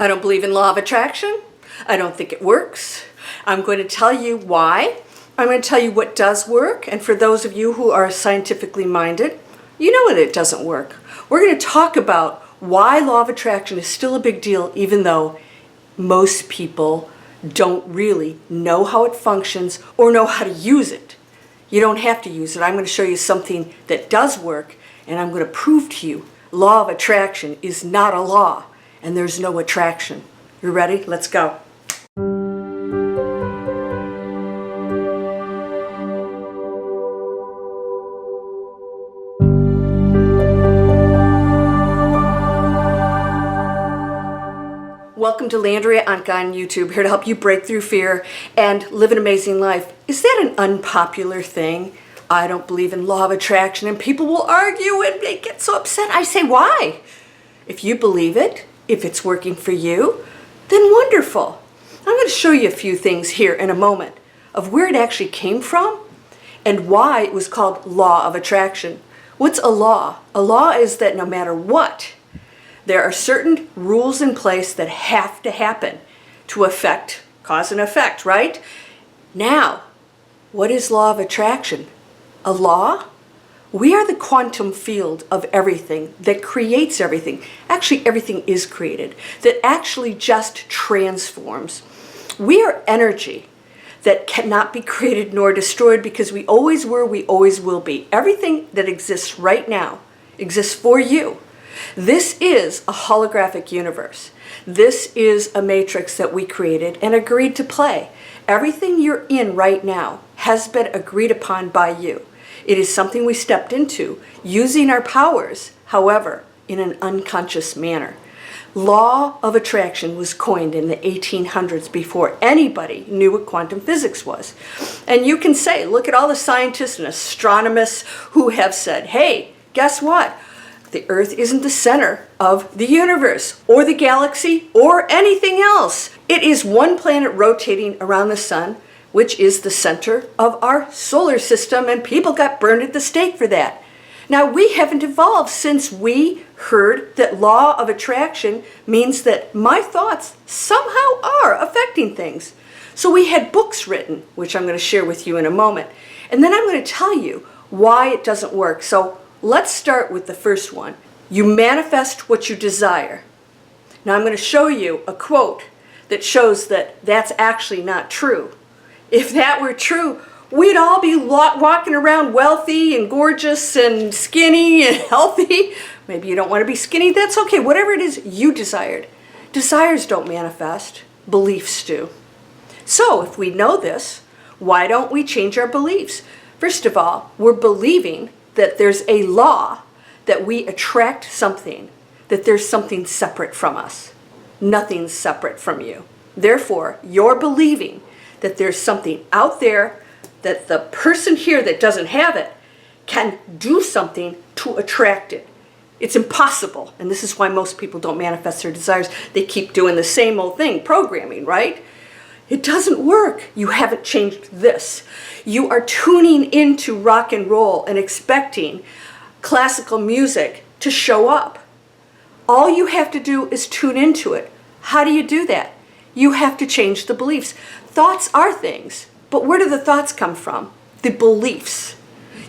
I don't believe in law of attraction. I don't think it works. I'm going to tell you why. I'm going to tell you what does work. And for those of you who are scientifically minded, you know that it doesn't work. We're going to talk about why law of attraction is still a big deal, even though most people don't really know how it functions or know how to use it. You don't have to use it. I'm going to show you something that does work, and I'm going to prove to you law of attraction is not a law, and there's no attraction. You ready? Let's go. Welcome to Landria, Onkka on YouTube, here to help you break through fear and live an amazing life. Is that an unpopular thing? I don't believe in law of attraction, and people will argue and they get so upset. I say, why? If you believe it, if it's working for you, then wonderful. I'm going to show you a few things here in a moment of where it actually came from and why it was called law of attraction. What's a law? A law is that no matter what, there are certain rules in place that have to happen to affect, cause and effect, right? Now, what is law of attraction? A law? We are the quantum field of everything that creates everything. Actually, everything is created, that actually just transforms. We are energy that cannot be created nor destroyed because we always were, we always will be. Everything that exists right now exists for you. This is a holographic universe. This is a matrix that we created and agreed to play. Everything you're in right now has been agreed upon by you. It is something we stepped into using our powers, however, in an unconscious manner. Law of attraction was coined in the 1800s before anybody knew what quantum physics was. And you can say, look at all the scientists and astronomers who have said, hey, guess what? The Earth isn't the center of the universe or the galaxy or anything else. It is one planet rotating around the sun, which is the center of our solar system, and people got burned at the stake for that. Now, we haven't evolved since we heard that law of attraction means that my thoughts somehow are affecting things. So we had books written, which I'm going to share with you in a moment. And then I'm going to tell you why it doesn't work. So let's start with the first one. You manifest what you desire. Now I'm going to show you a quote that shows that that's actually not true. If that were true, we'd all be walking around wealthy and gorgeous and skinny and healthy. Maybe you don't want to be skinny, that's okay. Whatever it is you desired. Desires don't manifest, beliefs do. So if we know this, why don't we change our beliefs? First of all, we're believing that there's a law that we attract something, that there's something separate from us. Nothing's separate from you. Therefore, you're believing that there's something out there that the person here that doesn't have it can do something to attract it. It's impossible. And this is why most people don't manifest their desires. They keep doing the same old thing, programming, right? It doesn't work. You haven't changed this. You are tuning into rock and roll and expecting classical music to show up. All you have to do is tune into it. How do you do that? You have to change the beliefs. Thoughts are things, but where do the thoughts come from? The beliefs.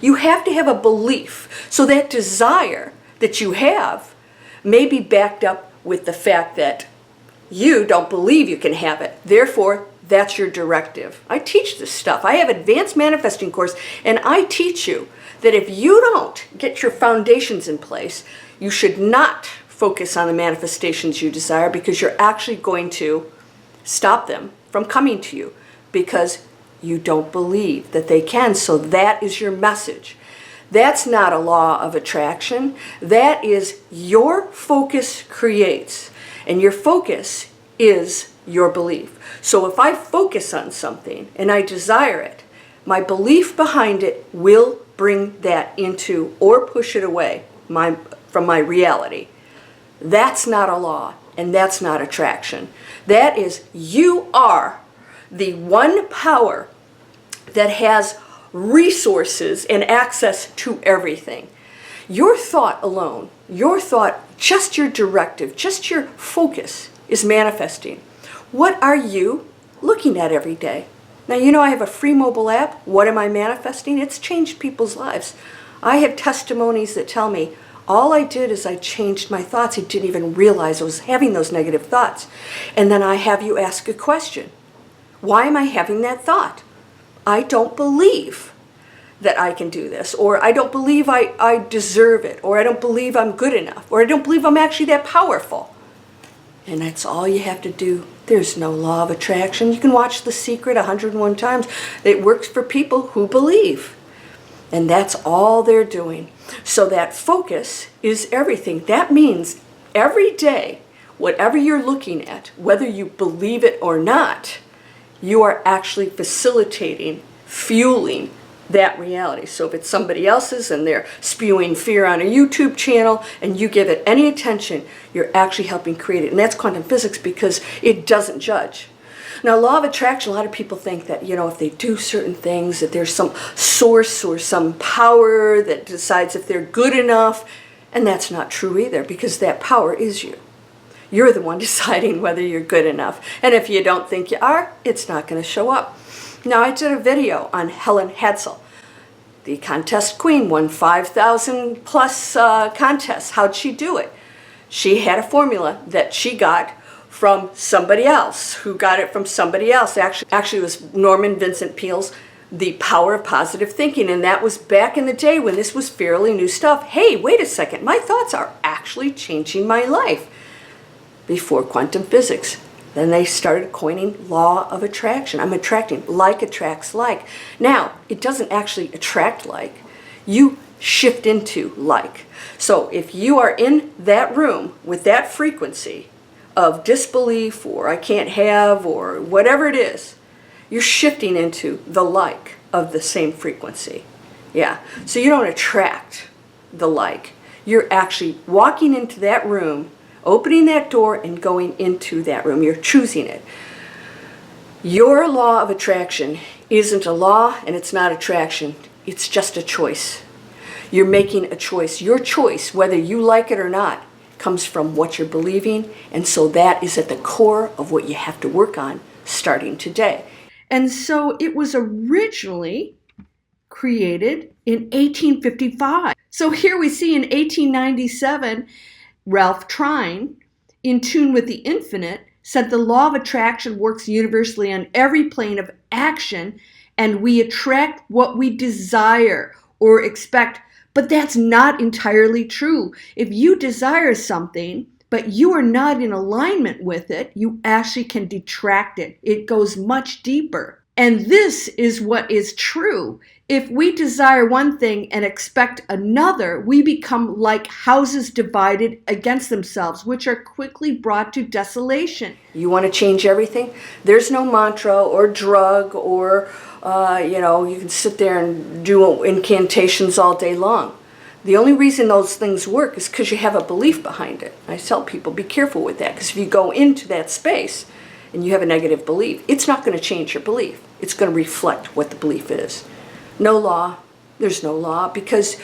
You have to have a belief. So that desire that you have may be backed up with the fact that you don't believe you can have it. Therefore, that's your directive. I teach this stuff. I have an advanced manifesting course, and I teach you that if you don't get your foundations in place, you should not focus on the manifestations you desire, because you're actually going to stop them from coming to you because you don't believe that they can. So that is your message. That's not a law of attraction. That is your focus creates, and your focus is your belief. So if I focus on something and I desire it, my belief behind it will bring that into or push it away from my reality. That's not a law, and that's not attraction. That is, you are the one power that has resources and access to everything. Your thought alone, your thought, just your directive, just your focus is manifesting. What are you looking at every day? Now, you know I have a free mobile app. What am I manifesting? It's changed people's lives. I have testimonies that tell me all I did is I changed my thoughts. I didn't even realize I was having those negative thoughts. And then I have you ask a question. Why am I having that thought? I don't believe that I can do this, or I don't believe I deserve it, or I don't believe I'm good enough, or I don't believe I'm actually that powerful. And that's all you have to do. There's no law of attraction. You can watch The Secret 101 times. It works for people who believe. And that's all they're doing. So that focus is everything. That means every day, whatever you're looking at, whether you believe it or not, you are actually facilitating, fueling that reality. So if it's somebody else's and they're spewing fear on a YouTube channel and you give it any attention, you're actually helping create it. And that's quantum physics because it doesn't judge. Now, law of attraction, a lot of people think that, you know, if they do certain things, that there's some source or some power that decides if they're good enough. And that's not true either, because that power is you. You're the one deciding whether you're good enough. And if you don't think you are, it's not going to show up. Now, I did a video on Helen Hadsell, the contest queen, won 5,000 plus contests. How'd she do it? She had a formula that she got from somebody else, who got it from somebody else. Actually, it was Norman Vincent Peale's The Power of Positive Thinking, and that was back in the day when this was fairly new stuff. Hey, wait a second, my thoughts are actually changing my life. Before quantum physics. Then they started coining law of attraction. I'm attracting. Like attracts like. Now, it doesn't actually attract like. You shift into like. So if you are in that room with that frequency of disbelief or I can't have or whatever it is, you're shifting into the like of the same frequency. Yeah. So you don't attract the like. You're actually walking into that room, opening that door and going into that room. You're choosing it. Your law of attraction isn't a law and it's not attraction. It's just a choice. You're making a choice. Your choice, whether you like it or not, comes from what you're believing. And so that is at the core of what you have to work on starting today. And so it was originally created in 1855. So here we see in 1897, Ralph Trine, in tune with the infinite, said the law of attraction works universally on every plane of action, and we attract what we desire or expect. But that's not entirely true. If you desire something, but you are not in alignment with it, you actually can detract it. It goes much deeper. And this is what is true. If we desire one thing and expect another, we become like houses divided against themselves, which are quickly brought to desolation. You want to change everything? There's no mantra or drug or, you can sit there and do incantations all day long. The only reason those things work is because you have a belief behind it. I tell people, be careful with that, because if you go into that space and you have a negative belief, it's not going to change your belief. It's going to reflect what the belief is. No law. There's no law, because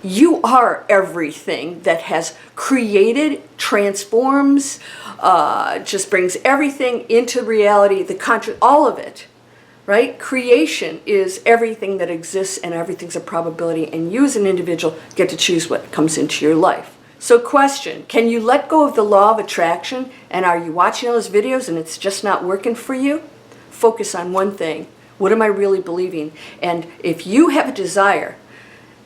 you are everything that has created, transforms, just brings everything into reality, all of it, right? Creation is everything that exists, and everything's a probability, and you as an individual get to choose what comes into your life. So question, can you let go of the law of attraction, and are you watching those videos and it's just not working for you? Focus on one thing. What am I really believing? And if you have a desire,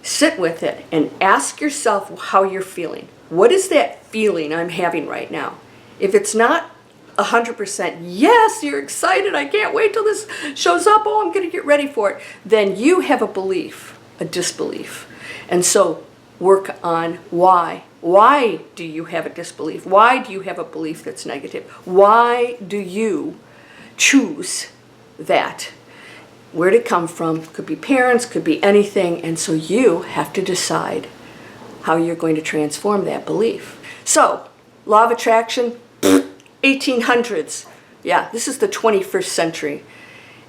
sit with it and ask yourself how you're feeling. What is that feeling I'm having right now? If it's not 100%, yes, you're excited, I can't wait till this shows up, oh, I'm going to get ready for it, then you have a belief, a disbelief. And so work on why. Why do you have a disbelief? Why do you have a belief that's negative? Why do you choose that? Where did it come from? Could be parents, could be anything. And so you have to decide how you're going to transform that belief. So, law of attraction, 1800s. Yeah, this is the 21st century.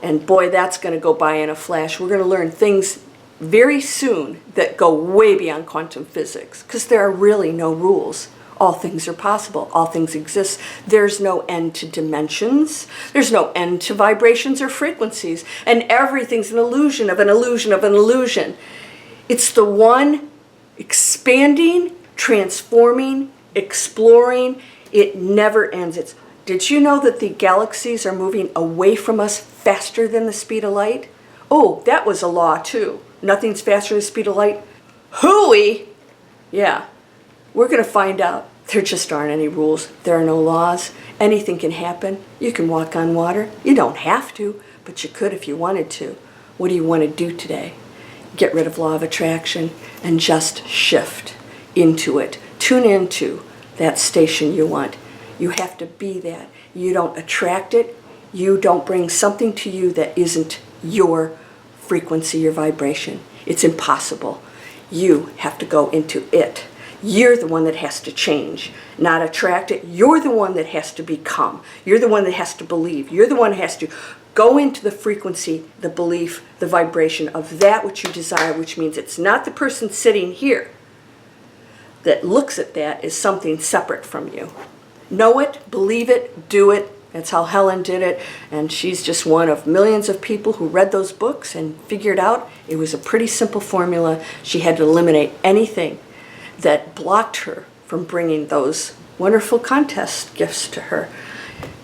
And boy, that's going to go by in a flash. We're going to learn things very soon that go way beyond quantum physics, because there are really no rules. All things are possible. All things exist. There's no end to dimensions. There's no end to vibrations or frequencies. And everything's an illusion of an illusion of an illusion. It's the one expanding, transforming, exploring. It never ends. Did you know that the galaxies are moving away from us faster than the speed of light? Oh, that was a law too. Nothing's faster than the speed of light. Hooey! Yeah, we're going to find out. There just aren't any rules. There are no laws. Anything can happen. You can walk on water. You don't have to, but you could if you wanted to. What do you want to do today? Get rid of law of attraction and just shift into it. Tune into that station you want. You have to be that. You don't attract it. You don't bring something to you that isn't your frequency, your vibration. It's impossible. You have to go into it. You're the one that has to change, not attract it. You're the one that has to become. You're the one that has to believe. You're the one that has to go into the frequency, the belief, the vibration of that which you desire, which means it's not the person sitting here that looks at that as something separate from you. Know it, believe it, do it. That's how Helen did it, and she's just one of millions of people who read those books and figured out it was a pretty simple formula. She had to eliminate anything that blocked her from bringing those wonderful contest gifts to her.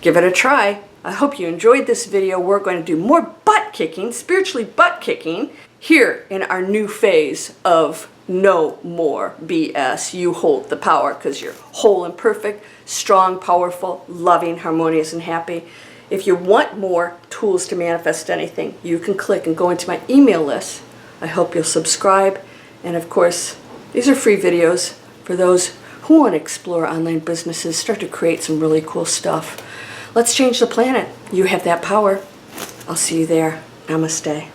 Give it a try. I hope you enjoyed this video. We're going to do more butt kicking, spiritually butt kicking, here in our new phase of no more BS. You hold the power because you're whole and perfect, strong, powerful, loving, harmonious, and happy. If you want more tools to manifest anything, you can click and go into my email list. I hope you'll subscribe. And of course, these are free videos for those who want to explore online businesses, start to create some really cool stuff. Let's change the planet. You have that power. I'll see you there. Namaste.